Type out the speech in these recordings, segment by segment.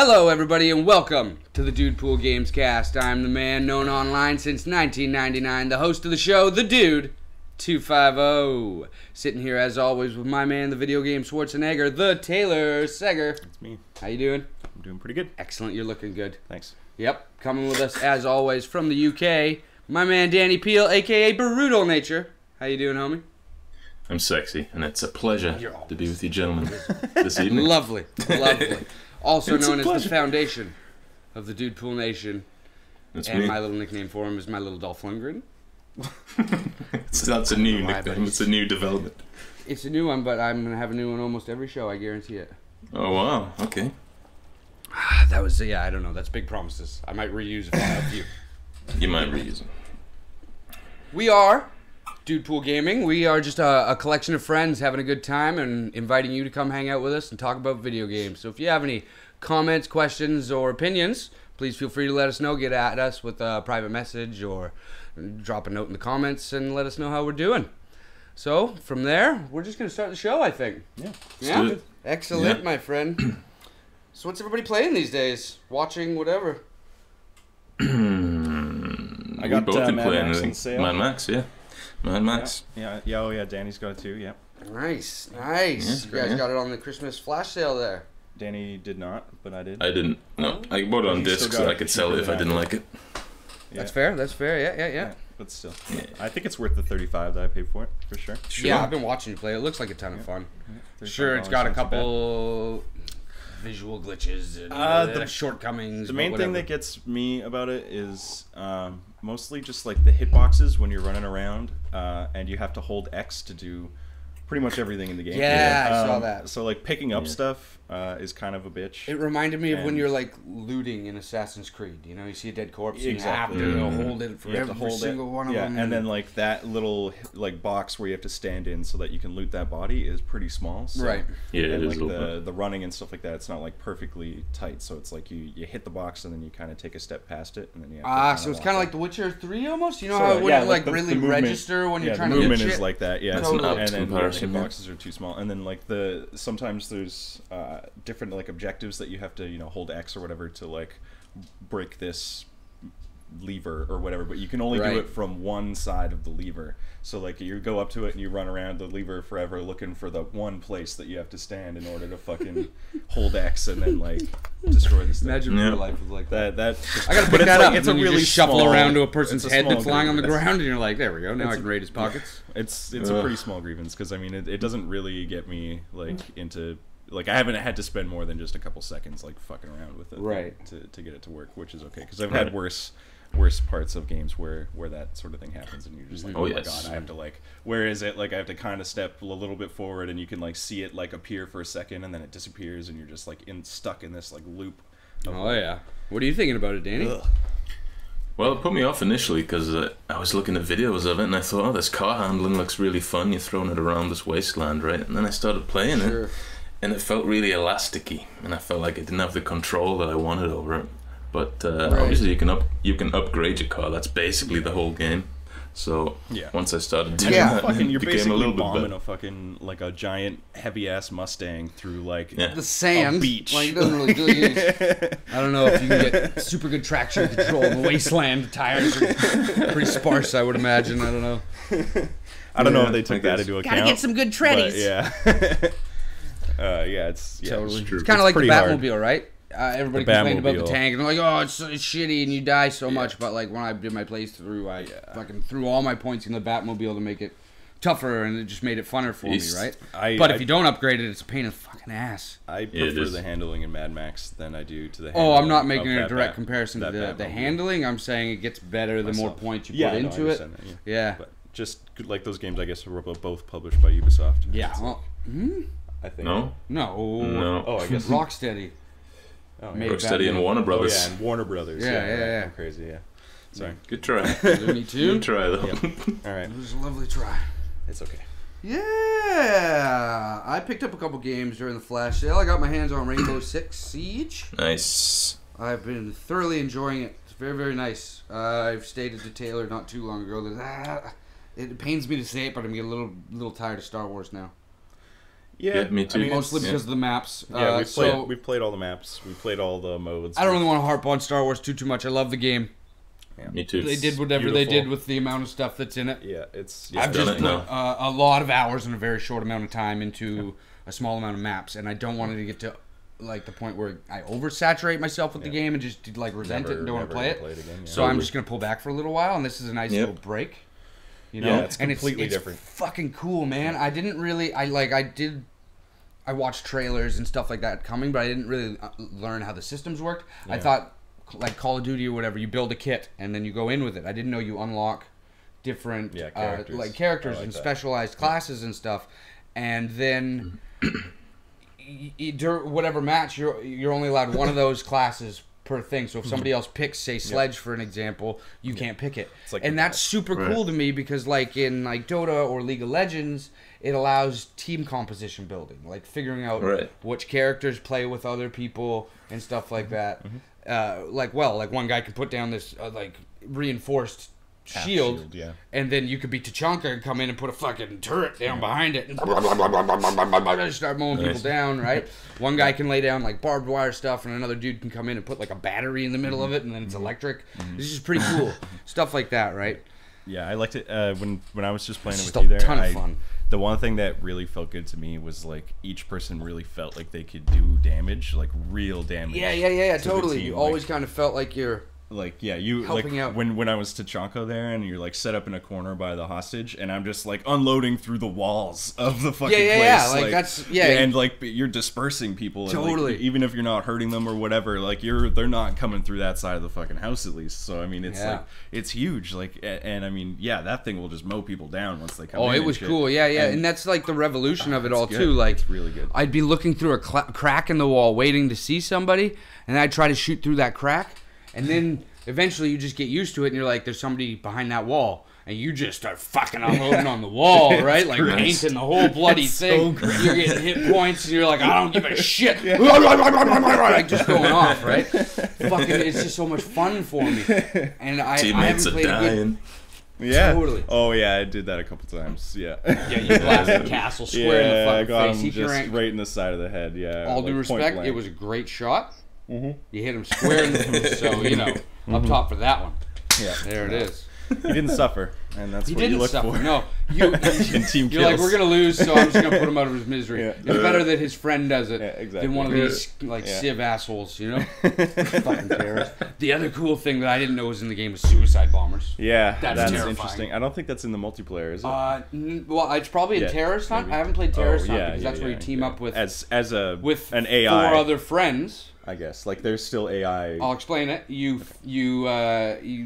Hello, everybody, and welcome to the Dudepool Gamescast. I'm the man known online since 1999, the host of the show, the Dude 250. Sitting here, as always, with my man, the video game Schwarzenegger, the Taylor Seger. That's me. How you doing? I'm doing pretty good. Excellent. You're looking good. Thanks. Yep. Coming with us, as always, from the UK, my man Danny Peel, a.k.a. Brutal Nature. How you doing, homie? I'm sexy, and it's a pleasure to be with you gentlemen this evening. Lovely. Lovely. Also It's known a as the pleasure. foundation of the Dudepool Nation. That's And me. my little nickname for him is my little Dolph Lundgren. That's a new Why, nickname. buddy? It's a new development. It's a new one, but I'm going to have a new one almost every show, I guarantee it. Oh, wow. Okay. That was, yeah, I don't know. That's big promises. I might reuse a few. You might reuse them. We are Dudepool Gaming. We are just a collection of friends having a good time and inviting you to come hang out with us and talk about video games. So if you have any comments, questions, or opinions, please feel free to let us know. Get at us with a private message or drop a note in the comments and let us know how we're doing. So from there, we're just going to start the show, I think. Yeah. Yeah? do it. Excellent, Yeah. my friend. So what's everybody playing these days? Watching, whatever. I We got both been Mad playing, Max I on think. sale. Mad Max, yeah. Mad Max. Yeah. Oh yeah. Danny's got it too. Yeah. Nice. Yeah, You it's guys great, yeah. got it on the Christmas flash sale there. Danny did not, but I did. I didn't. No, I bought it on You still disc got so I it could sell it if cheaper I than didn't I like it. Yeah. That's fair. That's fair. Yeah. Yeah. But still, Yeah. I think it's worth the $35 that I paid for it for sure. Sure. Yeah, I've been watching you play. It looks like a ton of fun. Sure, it's $35 got a not too bad. couple visual glitches and The shortcomings. The but main thing whatever. that gets me about it is mostly just like the hitboxes when you're running around, and you have to hold X to do pretty much everything in the game. Yeah, I saw that. So like picking up Yeah. stuff is kind of a bitch. It reminded me of when And- you're like looting in Assassin's Creed. You know, you see a dead corpse, Exactly. and you have to Mhm. hold it for You have every to hold single it. one of yeah, them. and then like that little like box where you have to stand in so that you can loot that body is pretty small. So, Right. Yeah, it and is like a little bit. the running and stuff like that, it's not like perfectly tight. So it's like you hit the box and then you kind of take a step past it and then you have to So it's kind of like The Witcher 3 almost. You know So, how it wouldn't yeah, like like the really movement- register when you're yeah, trying the to movement get is shit? like that. Yeah, That's an Totally. apt and then the comparison, yeah. hitboxes are too small. And then like sometimes there's different like objectives that you have to hold X or whatever to like break this lever or whatever, but you can only Right. do it from one side of the lever. So like you go up to it and you run around the lever forever looking for the one place that you have to stand in order to fucking hold X and then like destroy this thing. Imagine Yeah. real life was like that. that I gotta but pick it's that like- up. It's and a then you really just shuffle small- around to a person's it's a head that's small lying on the grievance. ground, and you're like, there we go. Now I It's can raid his pockets. It's a Ugh. pretty small grievance because I mean it doesn't really get me like into like I haven't had to spend more than just a couple seconds like fucking around with it Right. to get it to work, which is okay because I've Right. had worse parts of games where that sort of thing happens and you're just like Oh, oh my yes. god I have to like where is it like I have to kind of step a little bit forward and you can like see it like appear for a second and then it disappears and you're just like stuck in this like loop of, Oh yeah. What are you thinking about it, Danny? Ugh. Well, it put me off initially because I was looking at videos of it and I thought, oh, this car handling looks really fun. You're throwing it around this wasteland, right? And then I started playing Sure. it and it felt really elasticy and I felt like it didn't have the control that I wanted over it. But obviously you can upgrade your car. That's basically the whole game. So Yeah. once I started doing Yeah. that, Fucking, it you're became a basically little bit bombing better. a fucking like a giant heavy ass Mustang through like Yeah. The sand, beach. like it doesn't really do it. I don't know if you can get super good traction control in the wasteland. The tires are pretty sparse, I would imagine. I don't know. I don't know Yeah, if they took I that guess. into account. Gotta get some good treadies. But, yeah. Yeah, it's Totally. It's true. It's kind of like the pretty hard. Batmobile, right? Everybody The complained about the Batmobile. tank, and they're like, "Oh, it's shitty, and you die so much." But like when I did my playthrough, I fucking threw all my points in the Batmobile to make it tougher, and it just made it funner for Yes. me, right? But if you don't upgrade it, it's a pain in the fucking ass. I it prefer is. the handling in Mad Max than I do to the. Oh, I'm not handling making of a that direct comparison to that the Batmobile handling. I'm saying it gets better the more myself. points you Yeah, put no, I into it. understand that, Yeah. But just like those games, I guess were both published by Ubisoft. Yeah. It's Well, I think. No? no. No. Oh, I guess. Rocksteady. Oh, Made yeah. Rocksteady and Batman. Warner Oh, Brothers. yeah, and Warner Brothers. Yeah, right. yeah. I'm crazy. Yeah. Sorry. Good try. Looney Good Tunes. try, though. Yep. All right. It was a lovely try. It's okay. Yeah, I picked up a couple games during the flash sale. I got my hands on Rainbow Six Siege. Nice. I've been thoroughly enjoying it. It's very, very nice. I've stated to Taylor not too long ago that it pains me to say it, but I'm getting a little tired of Star Wars now. Yeah, me too. I mean, Mostly because of the maps. Yeah, so we've played all the maps. We played all the modes. I don't really want to harp on Star Wars too much. I love the game. Yeah. Me too. They did whatever they did with the amount of stuff that's in it. Yeah, it's. I've done just it put now. a lot of hours in a very short amount of time into a small amount of maps, and I don't want it to get to like the point where I oversaturate myself with the game and just like resent it and don't want to play it. Again, So I'm just gonna pull back for a little while, and this is a nice little break. You know, Yeah, it's completely it's different. Fucking cool, man. I didn't really. I watched trailers and stuff like that coming, but I didn't really learn how the systems worked. Yeah. I thought, like Call of Duty or whatever, you build a kit and then you go in with it. I didn't know you unlock different characters like and that. specialized classes and stuff, and then whatever match you're only allowed one of those classes per thing. So if somebody else picks, say, Sledge for an example, you can't pick it. Like and that's super cool to me because, like in like Dota or League of Legends, it allows team composition building, like figuring out which characters play with other people and stuff like that. Like one guy can put down this like reinforced shield, and then you could be Tachanka and come in and put a fucking turret down behind it and start mowing people down, right? One guy can lay down like barbed wire stuff, and another dude can come in and put like a battery in the middle of it, and then it's electric. This is pretty cool stuff like that, right? Yeah, I liked it when I was just playing it with Just you there. a ton of fun. The one thing that really felt good to me was like each person really felt like they could do damage, like real damage. Yeah, to the totally. team. You always kind of felt like you're you helping like out. when I was Tachanka there and you're like set up in a corner by the hostage and I'm just like unloading through the walls of the fucking place. Like that's and like you're dispersing people and, totally. like, even if you're not hurting them or whatever, like they're not coming through that side of the fucking house at least. So I mean it's like it's huge, like, and I mean that thing will just mow people down once they come in. Oh, it was cool. And that's like the revolution of it all good. too. Like it's really good. I'd be looking through a crack in the wall waiting to see somebody, and I'd try to shoot through that crack, and then eventually you just get used to it and you're like, there's somebody behind that wall, and you just start fucking unloading on the wall, right? Like painting the whole bloody thing. So you're getting hit points and you're like, I don't give a shit. Like just going off, right? Fucking, it's just so much fun for me. And I haven't played a good... Yeah. Totally. Oh yeah, I did that a couple times. Yeah. Yeah, you blasted the castle square in the fucking I got face. him just right in the side of the head. Yeah. All due respect, it was a great shot. You hit him square in the face, so you know, up top for that one. Yeah. There it is. He didn't suffer, and that's what you look for. No, you're like, we're gonna lose, so I'm just gonna put him out of his misery. It's better that his friend does it than one of these like civ assholes, you know? Fucking terrorists. The other cool thing that I didn't know was in the game was suicide bombers. Yeah, that's terrifying. interesting. I don't think that's in the multiplayer, is it? Well, it's probably in Terrorist Hunt. I haven't played Terrorist Hunt because that's where you team up with an AI, 4 other friends. I guess like there's still AI. I'll explain it. You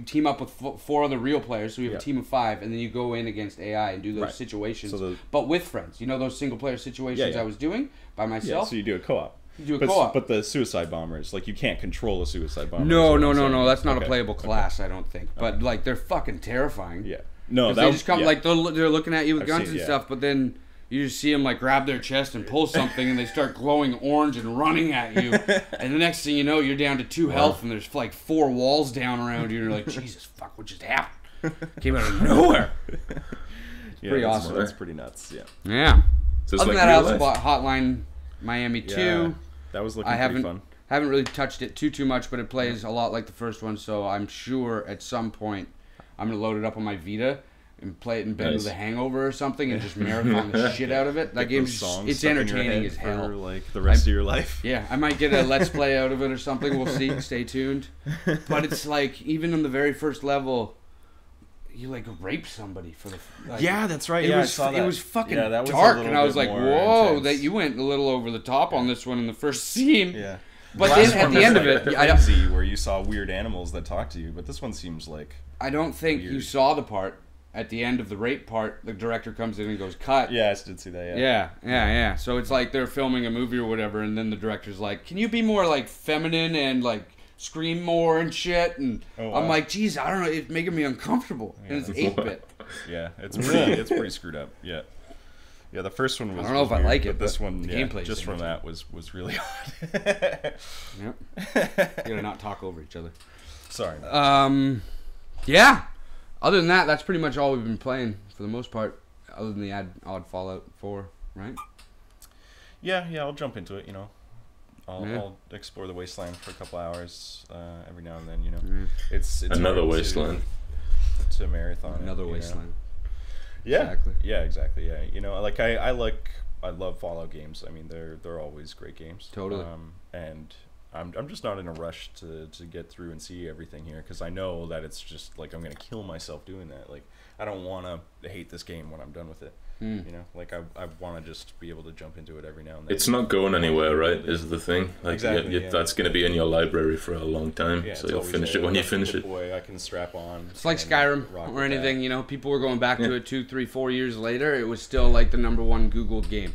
team up with 4 other real players, so you have a team of 5, and then you go in against AI and do those situations, but with friends. You know those single player situations I was doing by myself. Yeah, so you do a co-op. Co-op. But the suicide bombers, like you can't control a suicide bomber. No. That's not a playable class, I don't think. But like they're fucking terrifying. Yeah. No, they just come like they're looking at you with guns and stuff, but then you just see them like grab their chest and pull something, and they start glowing orange and running at you. And the next thing you know, you're down to 2 health, and there's like 4 walls down around you. And you're like, Jesus fuck, what just happened? Came out of nowhere. Pretty awesome. That's pretty nuts. Yeah. Yeah. So other than that, I also bought Hotline Miami 2. That was looking pretty fun. Haven't really touched it too much, but it plays a lot like the first one. So I'm sure at some point I'm gonna load it up on my Vita and play it in bed with a hangover or something and just marathon the shit out of it. That game's it's entertaining as hell. For like the rest of your life. Yeah, I might get a let's play out of it or something. We'll see. Stay tuned. But it's like even in the very first level, you like rape somebody for the that's right. It was fucking dark, and I was like, whoa, that you went a little over the top on this one in the first scene. Yeah. But then at the end of it, crazy where you saw weird animals that talk to you, but this one seems like I don't think you saw the part. At the end of the rape part, the director comes in and goes, cut. Yeah, I did see that, Yeah. So it's like they're filming a movie or whatever, and then the director's like, can you be more, like, feminine and, like, scream more and shit? And I'm like, geez, I don't know, it's making me uncomfortable. Yeah. And it's 8-bit. Yeah, it's pretty screwed up, yeah. Yeah, the first one was I don't know if weird, I like it, but this one, the gameplay just from that was really odd. Yep. You gotta not talk over each other. Sorry. Yeah. Other than that, that's pretty much all we've been playing for the most part, other than the odd Fallout 4, right? Yeah, I'll jump into it. I'll explore the wasteland for a couple hours every now and then. It's another wasteland to marathon. Another wasteland. Yeah, Exactly. Yeah, exactly. Yeah, like I love Fallout games. I mean, they're always great games. Totally. And I'm just not in a rush to get through and see everything here, because I know that it's just like I'm gonna kill myself doing that. Like, I don't want to hate this game when I'm done with it. Like I want to just be able to jump into it every now and then. It's not going anywhere, right? Is the thing. Like, exactly. That's going to be in your library for a long time, so you'll finish it when you finish it. Boy, I can strap on. It's like Skyrim or anything. People were going back to it 2, 3, 4 years later. It was still like the #1 Googled game.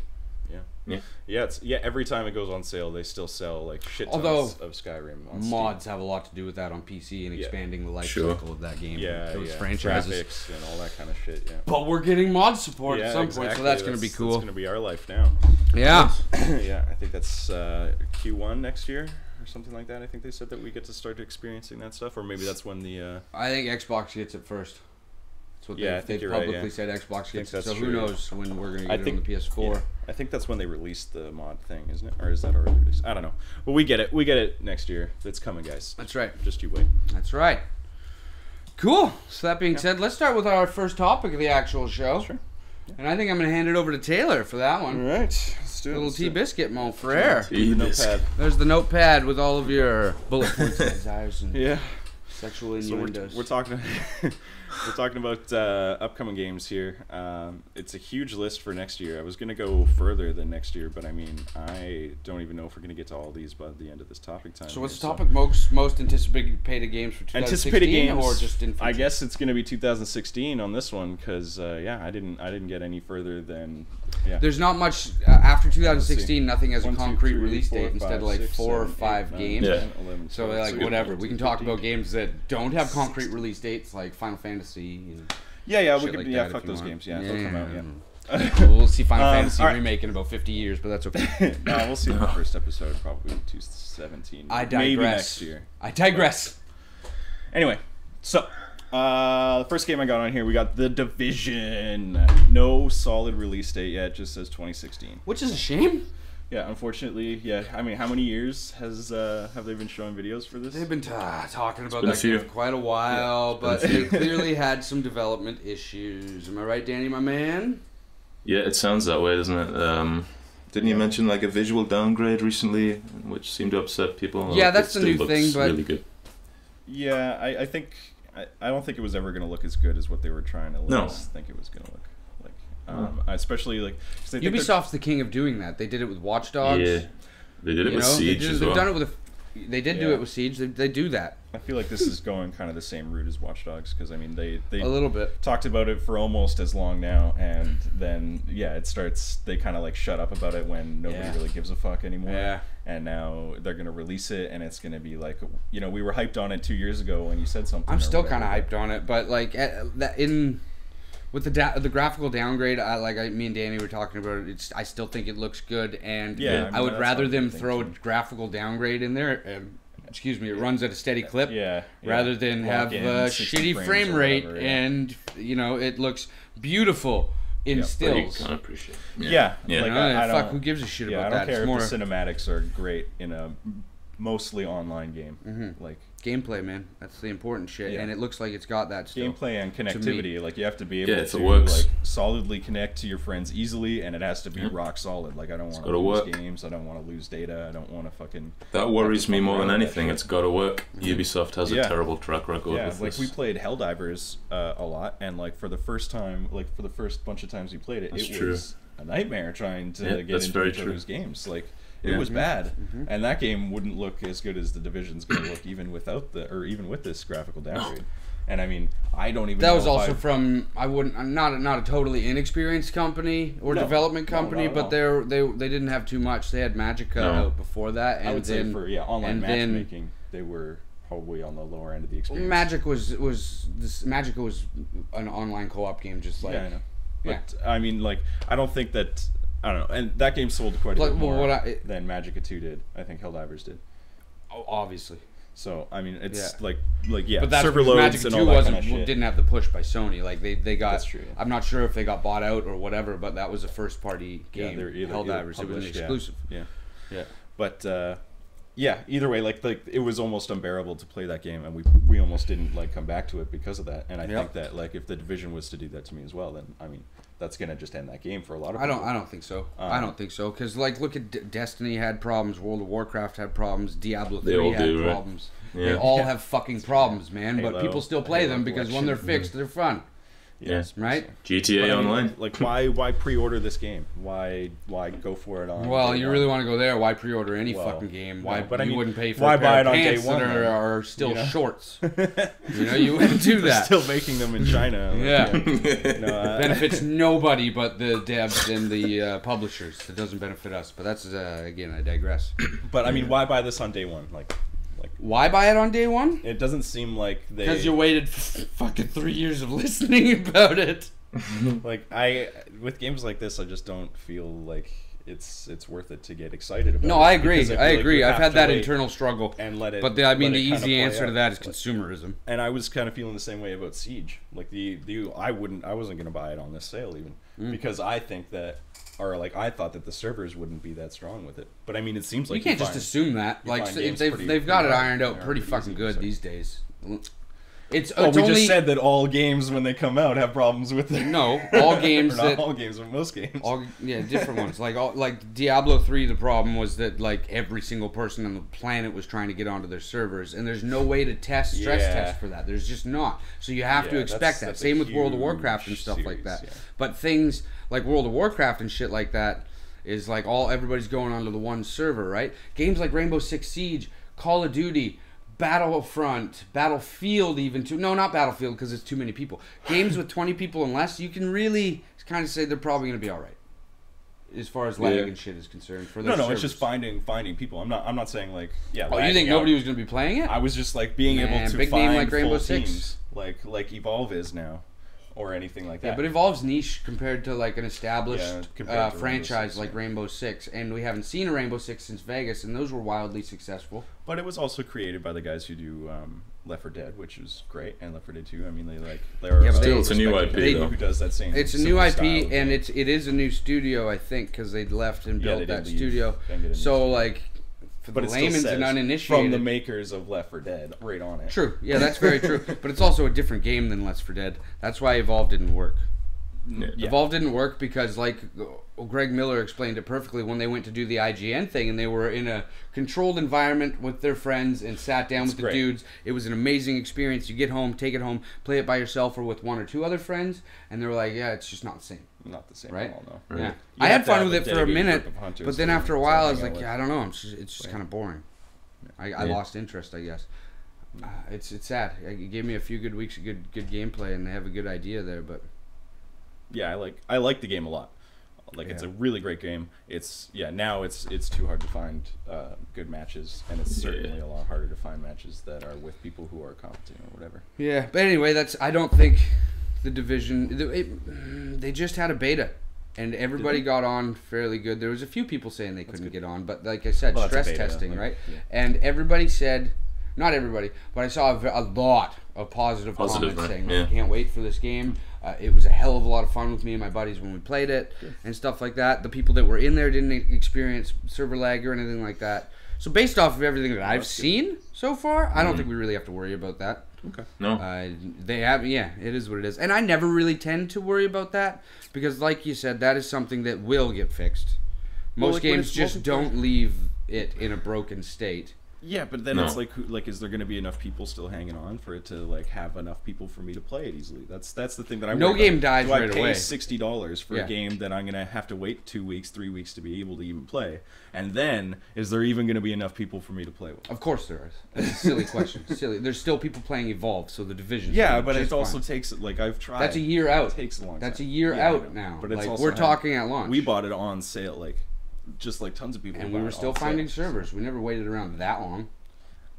Yeah. Every time it goes on sale, they still sell like shit tons of Skyrim on mods Steam. have a lot to do with that on PC and expanding the life Sure. cycle of that game. Yeah, those franchises. Graphics and all that kind of shit. Yeah. But we're getting mod support at some point, so that's going to be cool. That's going to be our life now. Yeah. Yeah, I think that's Q1 next year or something like that. I think they said that we get to start experiencing that stuff, or maybe that's when the. I think Xbox gets it first. That's what they've publicly right, said. Xbox gets it. So true, who knows when we're going to get it on the PS4? Yeah, I think that's when they released the mod thing, isn't it? Or is that already released? I don't know. But we get it. We get it next year. It's coming, guys. That's right. Just you wait. That's right. Cool. So that being said, let's start with our first topic of the actual show. Sure. Yeah. And I think I'm going to hand it over to Taylor for that one. All right. Let's do it. Little T-Biscuit, mon frere. Notepad. There's the notepad with all of your bullet points and desires and sexual innuendos. We're talking. We're talking about upcoming games here. It's a huge list for next year. I was going to go further than next year, but I mean, I don't even know if we're going to get to all these by the end of this topic time. So what's the topic? Most anticipated games for 2016? Anticipated games, or just in future? I guess it's going to be 2016 on this one, because I didn't get any further than. Yeah. There's not much after 2016. Nothing has a 1, 2, concrete 3, release 4, date. Instead of like 6, 4 or 7, 5 8, games. 9, 10, 11, So 12, like whatever. We can talk 15. about games that don't have concrete release dates, like Final Fantasy. And Yeah, we shit could. like Yeah, that fuck if you those want. games. Yeah, they'll come out. Yeah. We'll see Final Fantasy all right. remake in about 50 years, but that's okay. We'll see in the first episode, probably 2017. I digress. Maybe next year. I digress. Anyway, so the first game I got on here, we got The Division. No solid release date yet, just says 2016. Which is a shame. Yeah, unfortunately, yeah. I mean, how many years have they been showing videos for this? They've been talking about been a that few. game for quite a while, but they clearly had some development issues. Am I right, Danny, my man? Yeah, it sounds that way, doesn't it? Didn't you mention like a visual downgrade recently, which seemed to upset people? Yeah, Like, that's it the new still thing, looks but really good. Yeah, I think I don't think it was ever going to look as good as what they were trying to No. think it was going to look like. Especially like 'cause they think Ubisoft's the king of doing that. They did it with Watch Dogs. Yeah, they did it with Siege as well. They've done it with they did do Yeah. it with Siege. They do that I feel like this is going kind of the same route as Watch Dogs, because I mean they a little bit. talked about it for almost as long now, and then it starts, they kind of like shut up about it when nobody really gives a fuck anymore. Yeah. And now they're gonna release it, and it's gonna be like, we were hyped on it 2 years ago when you said something. I'm or still whatever, kind of but- hyped on it, but like with the graphical downgrade, me and Danny were talking about it. I still think it looks good, and Yeah, I mean, I would that's rather what I them think throw a too. graphical downgrade in there. And, excuse me, it runs at a steady clip. Yeah. Rather than Lock have in a 60 shitty frames frame or rate, whatever, yeah. and it looks beautiful in Yeah, But you stills. can't appreciate it. Yeah. Yeah. Like, I don't- fuck, who gives a shit Yeah, about I don't that? care It's more if the cinematics are great in a mostly online game. Like gameplay, man. That's the important shit, Yeah. and it looks like it's got that still. gameplay and connectivity. Like you have to be able if to it works. like solidly connect to your friends easily, and it has to be rock solid. Like I don't want to gotta lose work. games. I don't want to lose data. I don't want to fucking. That worries me more than around with that anything. shit. It's got to work. Ubisoft has a Yeah. terrible track record Yeah, with like this. we played Helldivers a lot, and like for the first bunch of times we played it, That's it true. was a nightmare trying to Yeah, get that's into very each true. other's games. Like Yeah. it was bad, and that game wouldn't look as good as the Division's going to look even even with this graphical downgrade. And I mean, I don't even. That know was if also I've- from I'm not a totally inexperienced company or No. development No, company, not at but they didn't have too much. They had Magica No. out before that, and I would then say for online and then matchmaking, they were probably on the lower end of the experience. Magica was an online co-op game, just like Yeah, I know. But I mean, like, I don't think that. I don't know. And that game sold quite a Like, bit well, more what than Magica 2 did. I think Helldivers did. oh, obviously. So I mean, it's Yeah. yeah, But that's server because loads Magic and 2 all that kind of shit. didn't have the push by Sony. Like they got. That's true. I'm not sure if they got bought out or whatever, but that was a first party Yeah, game. they're either Helldivers. It was an published, yeah. exclusive. Yeah. Yeah. But yeah, either way, like it was almost unbearable to play that game, and we almost didn't like come back to it because of that. And I think that like if the Division was to do that to me as well, then I mean that's gonna just end that game for a lot of people. I don't think so. I don't think so because like look at Destiny had problems, World of Warcraft had problems, Diablo 3 had do, right? problems. Yeah. They all have fucking problems, man. But Halo- people still play Halo them because when they're Collection. fixed, they're fun, Yes. right? GTA But I mean, Online. like why pre-order this game? Why go for it on? Well, day you one? really want to go there? Why pre-order any Well, fucking game? no, Why? but I you mean, wouldn't pay for why a pair buy of it on day pants one, that then? are still You know? shorts. You know, you wouldn't do They're that. still making them in China. Like, Yeah. No, Benefits nobody but the devs and the publishers. It doesn't benefit us. But that's again, I digress. but I mean, why buy this on day one? Like Why buy it on day one? it doesn't seem like they. Because you waited fucking 3 years of listening about it. Like with games like this, I just don't feel like it's worth it to get excited about. No, it I agree. because feel I like agree. you I've have had to that wait internal struggle. and let it. But I mean, let the it kinda easy play answer to out. that is Like, consumerism. and I was kind of feeling the same way about Siege. Like I wasn't gonna buy it on this sale even because I think that. Or like I thought that the servers wouldn't be that strong with it, but I mean it seems like You can't just find- assume that. you Like find they've games they've got it pretty ironed out hard, pretty pretty fucking easy, good so. these days. It's Well, we only just said that all games when they come out have problems with it. no all games Or not that all games, but most games. different ones. Like Diablo 3, the problem was that like every single person on the planet was trying to get onto their servers, and there's no way to stress Yeah. test for that. There's just not. So you have to Yeah, expect that. that's a Same with World of huge Warcraft and stuff like series, that. yeah. But things like World of Warcraft and shit like that is like everybody's going onto the one server, right? Games like Rainbow Six Siege, Call of Duty, Battlefront, Battlefield, even too. No, not Battlefield because it's too many people. Games with 20 people and less, you can really kind of say they're probably going to be all right as far as lag Yeah. and shit is concerned. For No, their it's just servers. finding people. I'm not saying like yeah. Oh, you lagging think out. nobody was going to be playing it? I was just like being Man, able to big name find like Rainbow full Six. teams, like Evolve is now, or anything like that. Yeah, but Evolve's niche compared to like an established Yeah, compared to Rainbow franchise Six, like yeah. Rainbow Six, and we haven't seen a Rainbow Six since Vegas, and those were wildly successful. But it was also created by the guys who do Left 4 Dead, which is great, and Left 4 Dead 2. I mean, they're Yeah, but Still, it's a new IP, they- though. who does that same. It's a similar new IP, style of and game. it is a new studio, I think, because they left and Yeah, built they that did leave studio. and get a new So studio. like, for But the it still layman's says and from the uninitiated. makers of Left 4 Dead, right on it. True, yeah, that's very true. But it's also a different game than Left 4 Dead. That's why Evolve didn't work. Yeah. Evolve didn't work because, like Greg Miller explained it perfectly, when they went to do the IGN thing and they were in a controlled environment with their friends and sat down with the great. dudes, it was an amazing experience. You get home, take it home, play it by yourself or with one or two other friends, and they were like, yeah, it's just not the same. Not the same Right? at all, no. Right. Yeah, You I have had to fun have with a it for a dedicated minute, group of hunters but then to- after a to while, I hang was out like, with. yeah, I don't know, it's just kind of boring. I Yeah. lost interest, I guess. It's sad. It gave me a few good weeks of good gameplay, and they have a good idea there, but Yeah, I like the game a lot. Like it's a really great game. Now it's too hard to find good matches, and it's certainly a lot harder to find matches that are with people who are competent or whatever. yeah. But anyway, I don't think the Division. They just had a beta, and everybody got on fairly good. There was a few people saying they couldn't get on, but like I said, Well, that's a stress beta, testing, like, right? yeah. And everybody said, not everybody, but I saw a lot of positive Positive, comments right? saying, Yeah. I can't wait for this game. It was a hell of a lot of fun with me and my buddies when we played it and stuff like that. The people that were in there didn't experience server lag or anything like that. So based off of everything that I've seen so far, I don't think we really have to worry about that. Okay. No. They have, yeah, it is what it is. And I never really tend to worry about that because, like you said, that is something that will get fixed. Well, Most like when games it's just multiplayer- don't leave it in a broken state. Yeah, but then No. it's like, is there going to be enough people still hanging on for it to like have enough people for me to play it easily? That's the thing that I No worry game about. dies Do I right pay away. $60 for Yeah. a game that I'm going to have to wait 2 weeks, 3 weeks to be able to even play? And then is there even going to be enough people for me to play with? Of course there is. It's a silly question. Silly. There's still people playing Evolve, so the Division. Yeah, but it also takes like I've tried. That's a year out. It takes a long time. That's a year Yeah, I out know. now. But it's like, also we're had- talking at launch. We bought it on sale, like just like tons of people. and bought we were it still on finding sale. servers. We never waited around that long.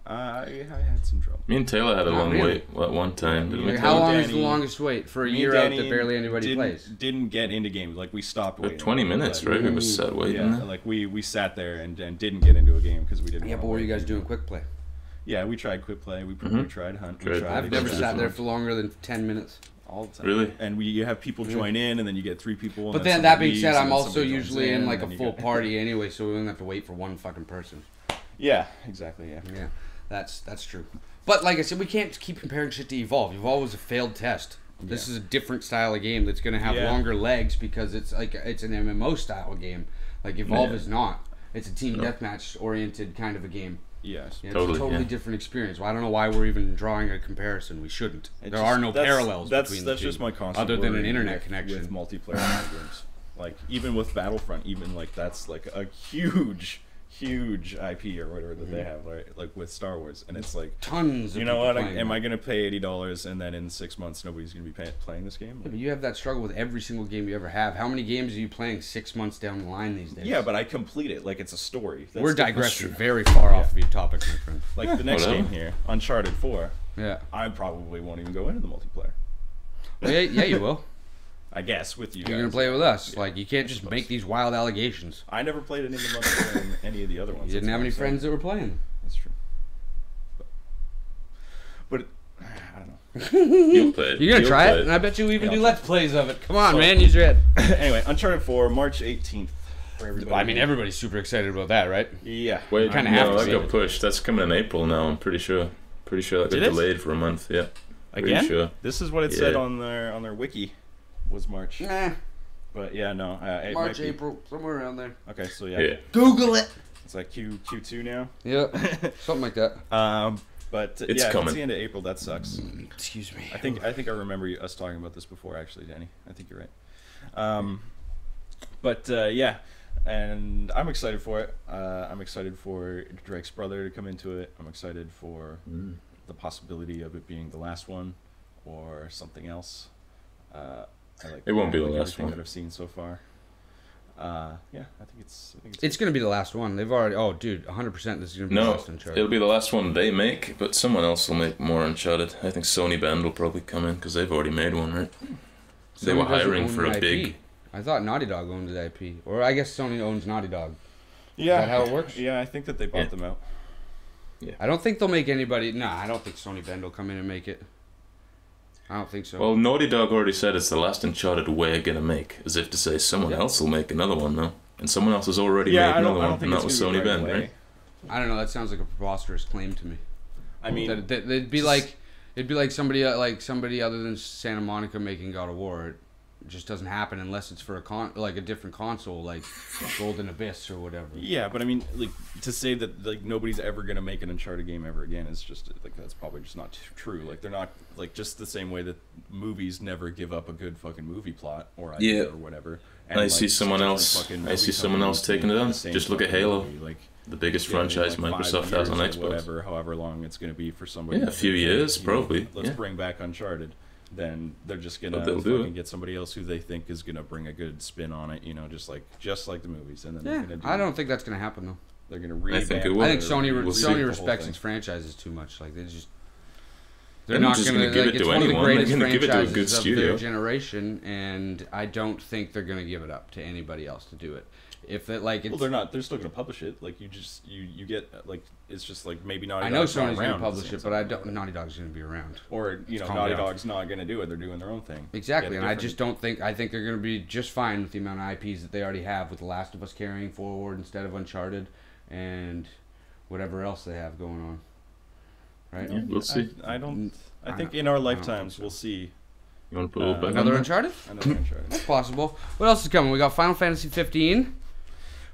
I had some trouble. Me and Taylor had a Not long really. wait at one time. Didn't we, Like, Taylor? how long is the Danny- longest wait for a Me and year out Danny that barely anybody didn't, plays? Didn't get into games. Like we stopped waiting. 20 minutes, Like, right? It was set waiting. Yeah, like we sat there and didn't get into a game because we didn't. Yeah, wanna but what were wait. you guys doing quick play? Yeah, we tried Quit Play. We tried Hunt. We Good. tried I've never sat there for longer than 10 minutes. all the time. Really? And you have people join in, and then you get 3 people. And But then then that somebody being said, leaves, and I'm then also somebody joins usually in like a and then full you go- party anyway, so we don't have to wait for one fucking person. Yeah, exactly. Yeah. Yeah, that's true. But like I said, we can't keep comparing shit to Evolve. Evolve was a failed test. This is a different style of game that's going to have longer legs because it's like it's an MMO style game. Like Evolve is not. It's a team deathmatch oriented kind of a game. Yes. Yeah, it's a totally different experience. Well, I don't know why we're even drawing a comparison. We shouldn't. There are no parallels between the two. That's just my constant other than an worry internet with connection with multiplayer games. Like even with Battlefront, even like that's like a huge IP or whatever that they have, right? Like with Star Wars, and it's like tons. Of you know what? playing Am I going to pay $80 and then in 6 months nobody's going to be playing this game? Yeah, but you have that struggle with every single game you ever have. How many games are you playing 6 months down the line these days? Yeah, but I complete it like it's a story. We're digressing very far off of your topic, my friend. Like the next game here, Uncharted 4. Yeah. I probably won't even go into the multiplayer. Well, yeah, you will. I guess with you. You're gonna play it with us. Like you can't just make these wild allegations. I never played any of the multiplayer in any of the other ones. You didn't have any friends that were playing. That's true. But I don't know. You'll play it. You're gonna try it, and I bet you even do let's plays of it. Come on, man, use your head. Anyway, Uncharted 4, March 18th. For everybody. Well, I mean, everybody's super excited about that, right? Yeah. Wait, kinda have to that see got it. pushed. That's coming in April now. I'm pretty sure. Pretty sure that got Did it? delayed for a month. Yeah. Again? Pretty sure. This is what it said Yeah. on their wiki. Was March. Nah, But yeah, no. It might March, be. April, somewhere around there. Okay, so yeah. Yeah. Google it. It's like Q2 now. Yeah, something like that. But It's yeah, coming. it's the end of April. That sucks. Excuse me. I think I remember us talking about this before, actually, Danny. I think you're right. But yeah, and I'm excited for it. I'm excited for Drake's brother to come into it. I'm excited for the possibility of it being the last one or something else. It won't be the last everything one. that I've seen so far. Yeah, I think it's. It's gonna be the last one. They've already. Oh, dude, 100%. This is gonna be the No, last Uncharted. it'll be the last one they make, but someone else will make more Uncharted. I think Sony Bend will probably come in because they've already made one, right? They were Sony doesn't hiring own for the a IP. big. I thought Naughty Dog owned the IP, or I guess Sony owns Naughty Dog. Yeah. Is that how it works? Yeah, I think that they bought them out. I don't think they'll make anybody. Nah, I don't think Sony Bend will come in and make it. I don't think so. Well, Naughty Dog already said it's the last Uncharted we're gonna make, as if to say someone else will make another one now, and someone else has already made another one, and that was Sony Bend, right? I don't know. That sounds like a preposterous claim to me. I mean, it'd be like somebody other than Santa Monica making God of War. It just doesn't happen unless it's for a different console, like Golden Abyss or whatever. Yeah, but I mean, like to say that like nobody's ever gonna make an Uncharted game ever again is just like that's probably just not true. Like they're not like just the same way that movies never give up a good fucking movie plot or idea or whatever. And, I see someone else. Taking it on. Just look at Halo, the biggest franchise Microsoft has on Xbox. However long it's gonna be for somebody. Yeah, a few years probably. Let's bring back Uncharted. Then they're just gonna fucking get somebody else who they think is gonna bring a good spin on it, you know, just like the movies. And then they're gonna I don't think that's gonna happen though. They're gonna revamp. I think it will. I think Sony We'll respects its franchises too much. Like They're not just gonna give it to anyone. They're gonna give it to a good studio. Their generation, and I don't think they're gonna give it up to anybody else to do it. If it like, well, they're not. They're still gonna publish it. Like you get like it's just like maybe Naughty I know Dog's not Sony's around gonna publish it, but I don't. Naughty Dog's gonna be around. Or Naughty Dog's not gonna do it. They're doing their own thing. Exactly, and I just don't think. I think they're gonna be just fine with the amount of IPs that they already have, with The Last of Us carrying forward instead of Uncharted, and whatever else they have going on. Right? Yeah, we'll see. I think in our lifetimes we'll see. You want to put a little bit Another Uncharted? Another Uncharted. That's possible. What else is coming? We got Final Fantasy 15.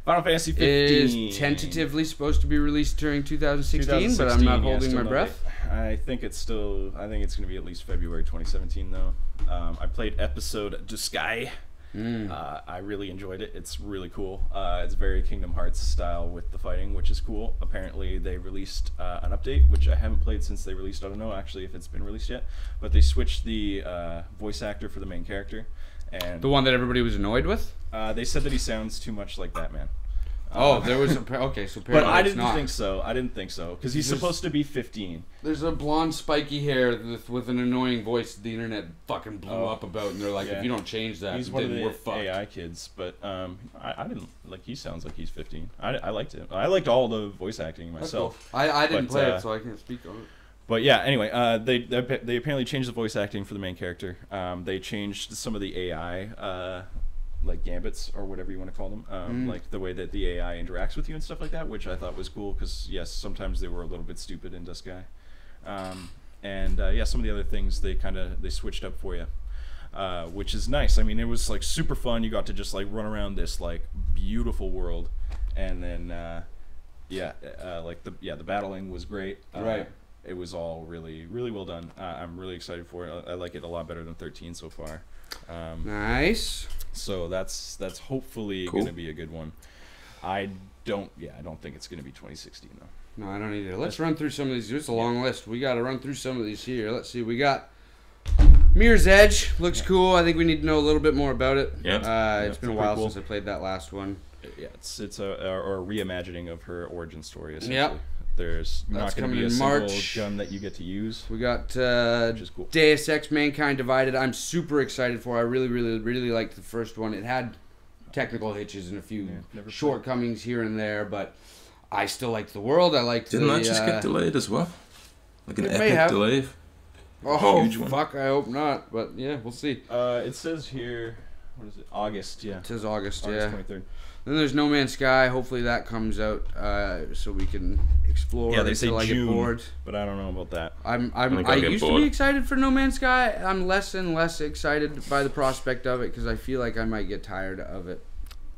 Final Fantasy 15 is tentatively supposed to be released during 2016, but I'm not holding my breath. I think it's going to be at least February 2017 though. I played episode Du Sky. I really enjoyed it. It's really cool. It's very Kingdom Hearts style with the fighting, which is cool. Apparently they released an update, which I haven't played since they released. I don't know actually if it's been released yet, but they switched the voice actor for the main character. And the one that everybody was annoyed with? they said that he sounds too much like Batman. There was okay. So but I it's didn't not. think so. I didn't think so because he's supposed to be 15. There's a blonde, spiky hair with an annoying voice. The internet fucking blew up about, and they're like, if you don't change that, he's one of we're the fucked. AI kids. But I didn't like. He sounds like he's 15. I liked it. I liked all the voice acting myself. Cool. I didn't play it, so I can't speak on it. But yeah, anyway, they apparently changed the voice acting for the main character. They changed some of the AI, like gambits or whatever you want to call them, like the way that the AI interacts with you and stuff like that, which I thought was cool because yes, sometimes they were a little bit stupid in Dusky. And some of the other things they switched up for you, which is nice. I mean, it was like super fun. You got to just like run around this like beautiful world, and then the battling was great. Right. It was all really, really well done. I'm really excited for it. I like it a lot better than 13 so far. Nice. So that's hopefully going to be a good one. I don't think it's going to be 2016 though. No, I don't either. Let's run through some of these. It's a long list. We got to run through some of these here. Let's see. We got Mirror's Edge. Looks cool. I think we need to know a little bit more about it. Yeah. It's been a while since I played that last one. Yeah, it's a reimagining of her origin story essentially. Yep. There's not going to be a single gun that you get to use. We got which is cool. Deus Ex Mankind Divided. I'm super excited for. I really, really, really liked the first one. It had technical hitches and a few shortcomings here and there, but I still liked the world. I liked Didn't that just get delayed as well? Like an epic epic delay? Oh, huge one. fuck, I hope not. But yeah, we'll see. It says here, what is it? August, yeah. It says August 23rd. Then there's No Man's Sky. Hopefully that comes out so we can explore. Yeah, they say June, I get bored. But I don't know about that. I used to be excited for No Man's Sky. I'm less and less excited by the prospect of it because I feel like I might get tired of it.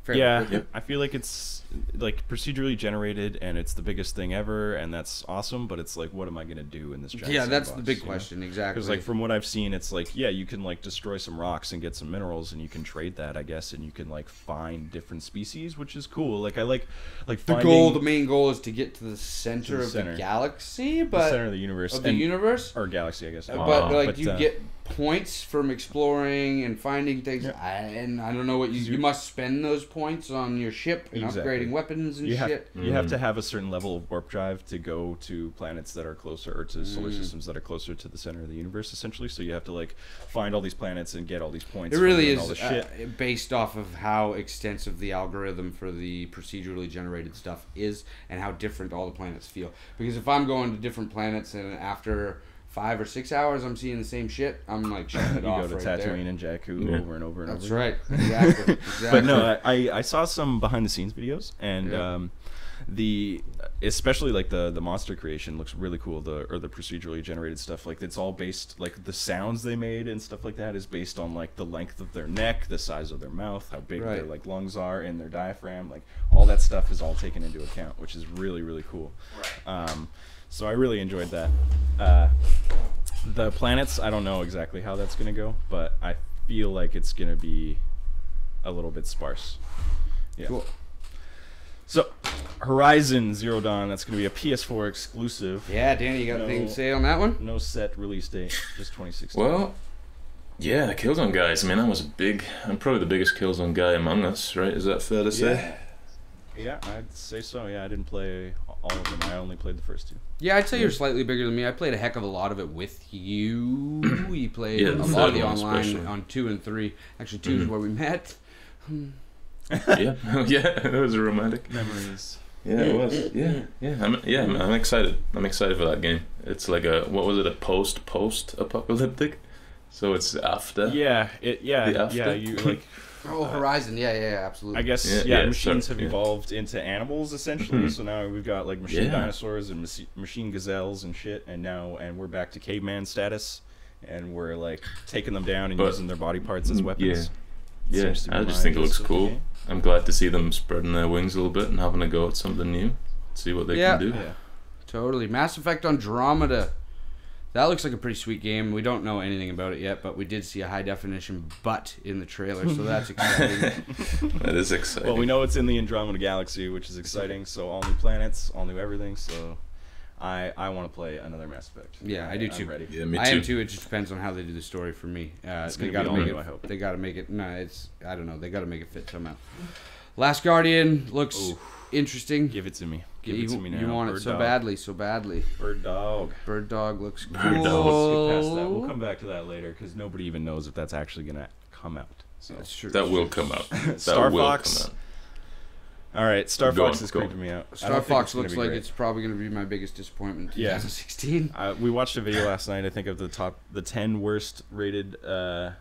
I feel like it's like procedurally generated and it's the biggest thing ever and that's awesome, but it's like, what am I gonna do in this giant that's sandbox, the big question, exactly. Because like from what I've seen, it's like you can like destroy some rocks and get some minerals and you can trade that, I guess, and you can like find different species, which is cool. Like I like the main goal is to get to the center of the galaxy, but the center of the universe or galaxy, I guess. But you get points from exploring and finding things, and I don't know what you must spend those points on your ship and upgrading weapons and shit. You have to have a certain level of warp drive to go to planets that are closer, or to solar systems that are closer to the center of the universe, essentially. So you have to like find all these planets and get all these points. It really is all this shit. Based off of how extensive the algorithm for the procedurally generated stuff is and how different all the planets feel. Because if I'm going to different planets and after 5 or 6 hours I'm seeing the same shit, I'm like shutting it off. You go to Tatooine and Jakku over and over and over. That's right. Exactly. But no, I saw some behind the scenes videos and especially like the monster creation looks really cool. The procedurally generated stuff, like it's all based, like the sounds they made and stuff like that is based on like the length of their neck, the size of their mouth, how big their like lungs are, and their diaphragm. Like all that stuff is all taken into account, which is really, really cool. So I really enjoyed that. The planets, I don't know exactly how that's going to go, but I feel like it's going to be a little bit sparse. Yeah. Cool. So, Horizon Zero Dawn, that's going to be a PS4 exclusive. Yeah, Danny, you got anything to say on that one? No set release date, just 2016. Well, yeah, the Killzone guys. I mean, I'm probably the biggest Killzone guy among us, right? Is that fair to say? Yeah, I'd say so. Yeah, I didn't play all of them. I only played the first 2. Yeah, I'd say you're slightly bigger than me. I played a heck of a lot of it with you. You played a lot of the online especially. On 2 and 3. Actually, 2 is where we met. Yeah, it was a romantic memories. Yeah, it was. Yeah. I'm excited. I'm excited for that game. It's like a post-apocalyptic. So it's after. You like. Horizon, absolutely. I guess machines have evolved into animals essentially. So now we've got like machine dinosaurs and machine gazelles and shit, and we're back to caveman status, and we're like taking them down and using their body parts as weapons. Yeah, I just think it looks cool. I'm glad to see them spreading their wings a little bit and having a go at something new. See what they can do. Yeah, totally. Mass Effect Andromeda. That looks like a pretty sweet game. We don't know anything about it yet, but we did see a high definition butt in the trailer, so that's exciting. That is exciting. Well, we know it's in the Andromeda Galaxy, which is exciting. So all new planets, all new everything. So I want to play another Mass Effect. Yeah, I do too. I'm ready. Yeah, me too. I am too. It just depends on how they do the story for me. They got to make it. I hope. They got to make it. No, I don't know. They got to make it fit somehow. Last Guardian looks interesting. Give it to me. Give it to me now. You want Bird it so dog. badly, so badly. Bird dog. Bird dog looks cool. Bird dog. Let's get past that. We'll come back to that later because nobody even knows if that's actually gonna come out. So That's true. That will come out. That Star will Fox. come out. All right, Star Go Fox on, is go on. creeping me out. I Star don't think Fox it's gonna looks be like great. it's probably going to be my biggest disappointment in Yeah. 2016. We watched a video last night. I think of the 10 worst rated, or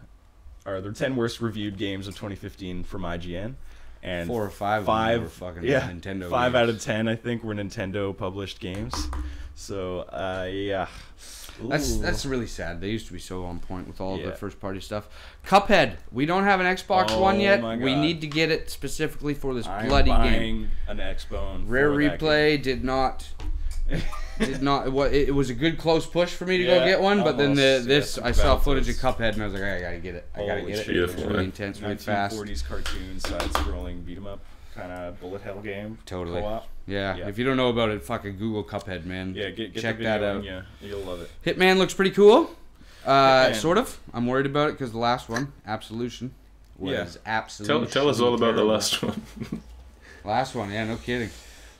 the 10 worst reviewed games of 2015 from IGN, and 4 or 5 of them were fucking Nintendo 5 games. out of 10 I think were Nintendo published games. So yeah, That's really sad. They used to be so on point with all of Yeah. their first party stuff. Cuphead. We don't have an Xbox Oh One yet. my We God. need to get it specifically for this I'm bloody game. buying an Xbone. Rare for that Replay did not. It was a good close push for me to go Yeah, get one, but then almost. this Yeah, I saw footage of Battletoads. Cuphead and I was like, I gotta get it. I gotta Holy get it. shit. It was Beautiful, really man. intense, really fast. 1940s cartoon side-scrolling beat 'em up kind of bullet hell game. Totally. Co-op. Yeah. Yeah. If you don't know about it, fucking Google Cuphead, man. Yeah, get check the video that out. and you'll love it. Hitman looks pretty cool. Hitman. Sort of. I'm worried about it because the last one, Absolution, was absolutely. Tell us all about the terrible. last one. Last one, yeah, no kidding.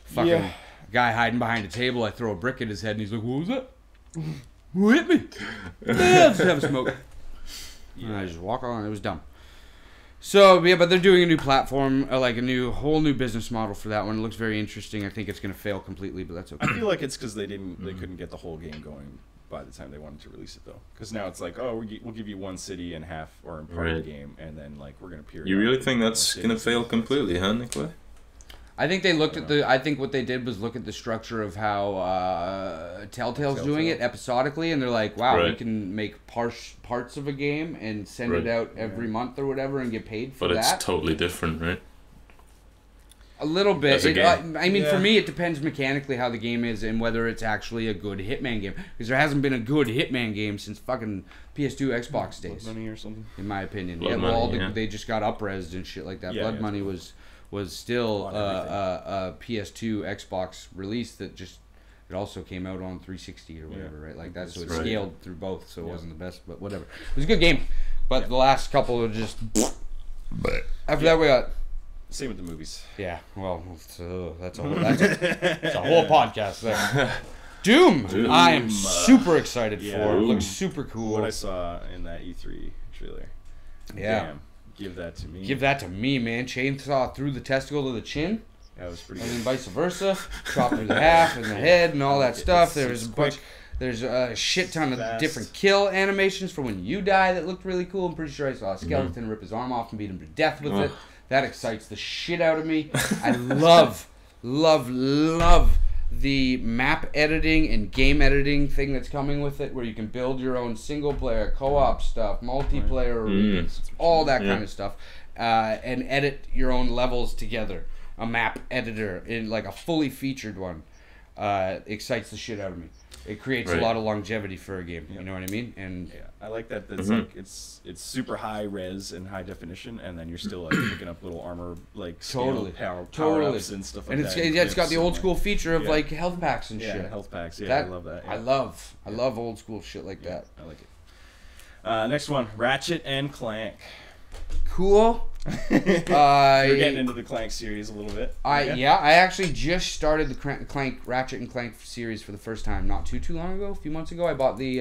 Fucking Yeah. guy hiding behind a table. I throw a brick at his head, and he's like, "What was that? Who hit me?" Yeah, let's have a smoke. And I just walk on. It was dumb. So yeah, but they're doing a new platform, like a whole new business model for that one. It looks very interesting. I think it's gonna fail completely, but that's okay. I feel like it's because they couldn't get the whole game going by the time they wanted to release it though. Because now it's like, oh, we'll give you one city and half or in part of the Right. game, and then like we're gonna period. You really think that's gonna fail completely, huh, Nikolai? I think they looked at I think what they did was look at the structure of how Telltale's doing it episodically, and they're like, wow, we Right. can make parts of a game and send it Right. out every month or whatever and get paid for But it's that. totally different, right? A little bit. As a game. I mean, Yeah. for me, it depends mechanically how the game is and whether it's actually a good Hitman game. Because there hasn't been a good Hitman game since fucking PS2, Xbox Blood days, Money or something. in my opinion. Blood Yeah, well, Money, yeah. they just got up-resed and shit like that. Yeah, Blood yeah, Money totally. was still On a PS2, Xbox release that just it also came out on 360 or whatever, right? Like that, so it Right. scaled through both, so it Yeah. wasn't the best, but whatever. It was a good game, but the last couple are just. After that, we got. Same with the movies. Yeah, well, that's a whole podcast there. Doom, I am super excited Yeah. for. It Doom. looks super cool. What I saw in that E3 trailer. Yeah. Damn, give that to me. Give that to me, man. Chainsaw through the testicle to the chin, That was pretty and good. then vice versa. Chop through the half and the head and all that stuff. It's There's a quick, bunch. There's a shit ton of fast. different kill animations for when you die that looked really cool. I'm pretty sure I saw a skeleton rip his arm off and beat him to death with it. That excites the shit out of me. I love the map editing and game editing thing that's coming with it, where you can build your own single player, co-op stuff, multiplayer arenas, all that kind of stuff, and edit your own levels together. A map editor in like a fully featured one excites the shit out of me. It creates a Right. lot of longevity for a game. You know what I mean? And Yeah, I like that. That's like it's super high res and high definition, and then you're still like picking up little armor like Totally. power Totally. ups and stuff like and that. it's got the clips old and, school feature of yeah. like health packs and yeah, shit. health packs. Yeah, That- I love that. I Yeah. love old school shit like that. I like it. Next one, Ratchet and Clank. Cool. We're getting into the Clank series a little bit. I actually just started the Ratchet and Clank series for the first time not too long ago. A few months ago, I bought the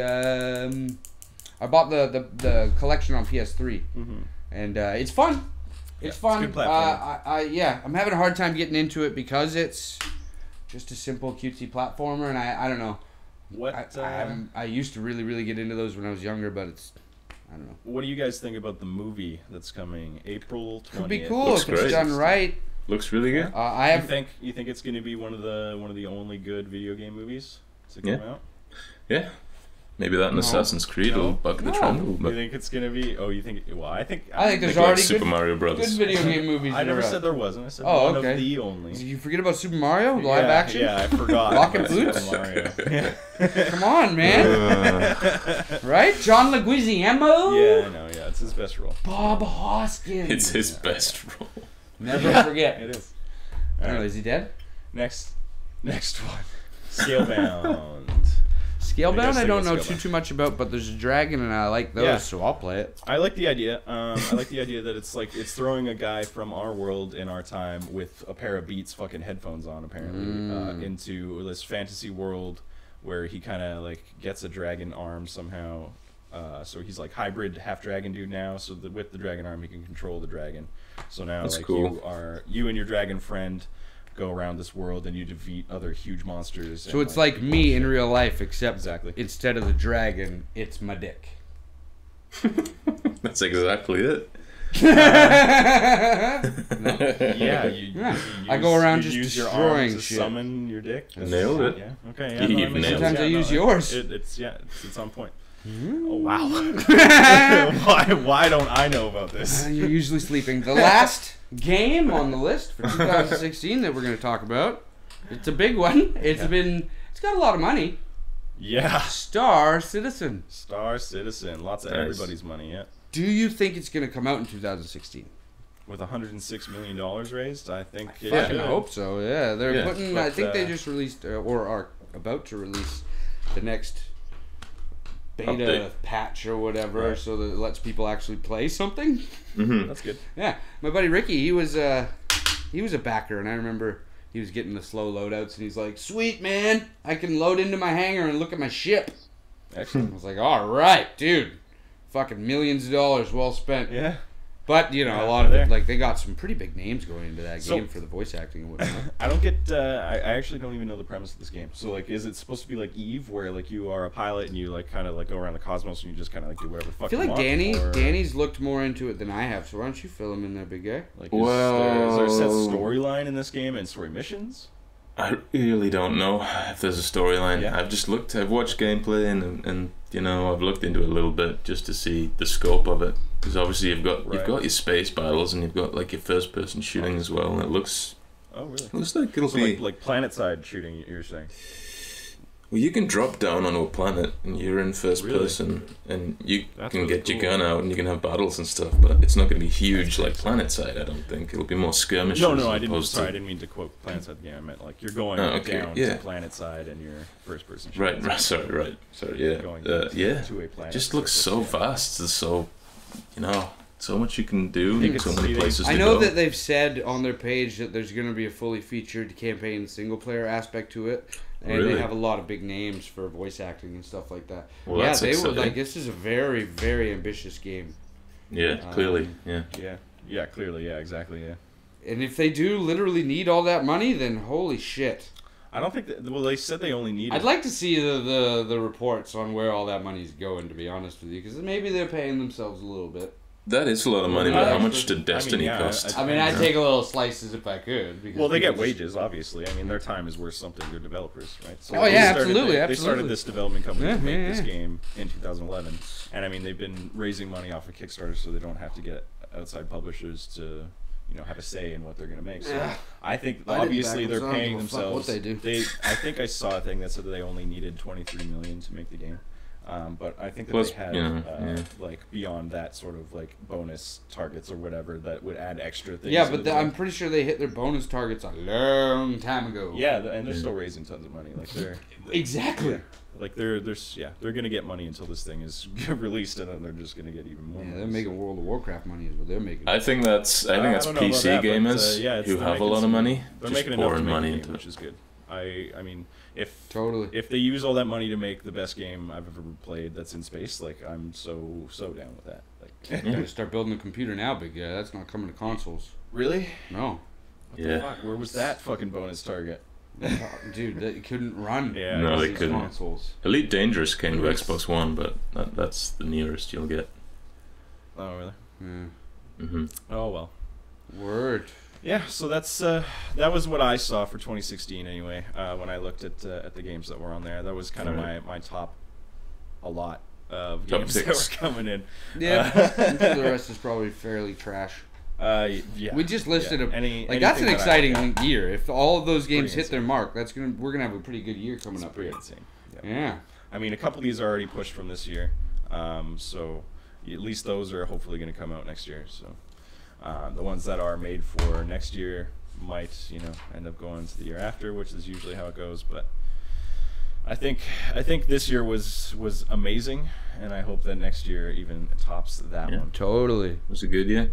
collection on PS3, and it's fun. It's fun. It's a good platform. I'm having a hard time getting into it because it's just a simple cutesy platformer, and I don't know. What I used to really get into those when I was younger, but I don't know. What do you guys think about the movie that's coming April 20th? Could be cool Looks if it's great. done right. Looks really good. You think it's going to be one of the only good video game movies to come out? Yeah. Maybe that and No. Assassin's Creed will buck the No. trend a little You bit. think it's going to be? Oh, you think? Well, I think there's Like already Super good, Mario good Brothers. video game movies. I that never are out. said there wasn't. I said Oh, one okay. of the only. Did you forget about Super Mario live action? Yeah, I forgot. Rocket about Boots? Super Mario. Yeah. Come on, man. Right? John Leguizamo? Yeah, I know. Yeah, it's his best role. Bob Hoskins. It's his best role. Never forget. It is. I don't know, is he dead? Next one. Scalebound. Scalebound, I don't know too much about, but there's a dragon, and I like those, so I'll play it. I like the idea. I like the idea that it's like it's throwing a guy from our world in our time with a pair of Beats fucking headphones on, apparently, into this fantasy world where he kind of like gets a dragon arm somehow. So he's like hybrid half dragon dude now. So with the dragon arm, he can control the dragon. So now That's like cool. you and your dragon friend go around this world and you defeat other huge monsters. So it's like me in real life, except instead of the dragon, it's my dick. That's exactly it. Yeah, I go around you just use your destroying arms to shit. summon your dick. Nailed it. Yeah. Okay. You Yeah, nailed it. Sometimes I use yours. It's on point. Oh wow. Why don't I know about this? You're usually sleeping. The last game on the list for 2016 that we're going to talk about. It's a big one. It's got a lot of money. Yeah. Star Citizen. Star Citizen. Lots of everybody's money. Yeah. Do you think it's going to come out in 2016? With $106 million raised, I think. I hope so. Yeah, they're putting. But, I think they just released or are about to release the next beta update. patch or whatever, so that it lets people actually play something. That's good. Yeah, my buddy Ricky, he was a backer, and I remember he was getting the slow loadouts, and he's like, "Sweet man, I can load into my hangar and look at my ship." Excellent. I was like, "All right, dude, fucking millions of dollars well spent." Yeah. But you know, a lot of it, like they got some pretty big names going into that game for the voice acting and whatnot. I don't get. I actually don't even know the premise of this game. So like, is it supposed to be like Eve, where like you are a pilot and you like kind of like go around the cosmos and you just kind of like do whatever the fuck I feel you like want? Danny's looked more into it than I have. So why don't you fill him in there, big guy? Like, is there a set storyline in this game and story missions? I really don't know if there's a storyline. Yeah. I've watched gameplay and you know, I've looked into it a little bit just to see the scope of it. Because obviously you've got your space battles and you've got like your first person shooting as well, and it looks really? Looks like it'll be like planet side shooting. You're saying? Well, you can drop down onto a planet and you're in first person, and you can get your gun out and you can have battles and stuff. But it's not going to be huge like planet side. I don't think it'll be more skirmishes. No, I didn't. Sorry, I didn't mean to quote planet side. Yeah, I meant like you're going down to planet side and you're first person. Right. Sorry. Yeah. Going to a planet. Just looks so vast. It's so, you know, so much you can do. And so many places. I know that they've said on their page that there's going to be a fully featured campaign single player aspect to it. And they have a lot of big names for voice acting and stuff like that. Well, yeah, that's they exciting. were like, this is a very, very ambitious game. Yeah, clearly. Yeah, clearly. Yeah, exactly. Yeah. And if they do literally need all that money, then holy shit. I don't think that. Well, they said they only need. I'd like to see the reports on where all that money's going, to be honest with you, because maybe they're paying themselves a little bit. That is a lot of money, but how much did Destiny cost? I'd take a little slices if I could. Well, they get wages, obviously. I mean, their time is worth something. They're developers, right? So absolutely. They started this development company to make this game in 2011, and I mean, they've been raising money off of Kickstarter, so they don't have to get outside publishers to, you know, have a say in what they're going to make. So I think obviously they're paying themselves. What they do. I think I saw a thing that said that they only needed $23 million to make the game. But I think that they had like beyond that sort of like bonus targets or whatever that would add extra things. Yeah, but I'm pretty sure they hit their bonus targets a long time ago. Yeah, and they're still raising tons of money. Like they're exactly. Like they're gonna get money until this thing is released, and then they're just gonna get even more. Yeah, money, they're making World of Warcraft money is what they're making. I think that's PC gamers who have a lot of money. They're just making pouring enough money into into it, which is good. I mean, if they use all that money to make the best game I've ever played that's in space, like I'm so down with that. Like, I'm gonna start building a computer now, big guy. That's not coming to consoles. Really? No. What the fuck? Where was that fucking bonus target? Dude, that couldn't run. Yeah, no, they couldn't. Consoles. Elite Dangerous came to Xbox One, but that's the nearest you'll get. Oh really? Yeah. Mm-hmm. Oh well. Word. Yeah, so that's that was what I saw for 2016 anyway. When I looked at the games that were on there, that was kind of my top a lot of Top games 6. that were coming in. Yeah, the rest is probably fairly trash. Yeah. We just listed that's an exciting year. If all of those games hit their mark, we're gonna have a pretty good year coming up here. Insane. Yeah. I mean, a couple of these are already pushed from this year, so at least those are hopefully going to come out next year. So the ones that are made for next year might, end up going to the year after, which is usually how it goes. But I think this year was amazing, and I hope that next year even tops that one. Totally. Was it good, yeah?